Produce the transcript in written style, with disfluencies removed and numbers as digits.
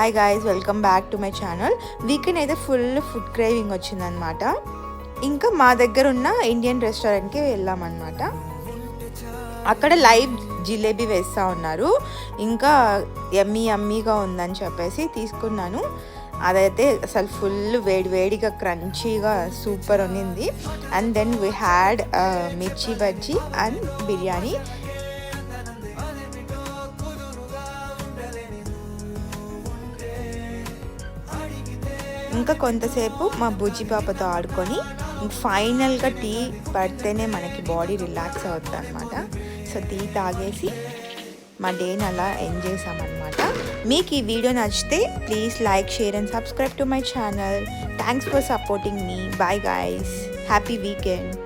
Hi guys, welcome back to my channel. Weekend అయితే full food craving వచ్చిందనమాట. ఇంకా మా దగ్గర ఉన్న ఇండియన్ రెస్టారెంట్కి వెళ్ళామన్నమాట. అక్కడ లైవ్ జిలేబీ వేస్తూ ఉన్నారు. ఇంకా యమ్మీగా ఉందని చెప్పేసి తీసుకున్నాను. అదైతే అసలు ఫుల్ వేడిగా క్రంచీగా సూపర్ ఉన్నింది. అండ్ దెన్ వీ హ్యాడ్ మిర్చి బజ్జీ అండ్ బిర్యానీ. ఇంకా కొంతసేపు మా బుజ్జి పాపతో ఆడుకొని ఫైనల్గా టీ పడితేనే మనకి బాడీ రిలాక్స్ అవుతుంది అనమాట. సో టీ తాగేసి మా డేని అలా ఎంజాయ్ చేసామన్నమాట. మీకు ఈ వీడియో నచ్చితే please like, share and subscribe to my channel. Thanks for supporting me. Bye guys, happy weekend.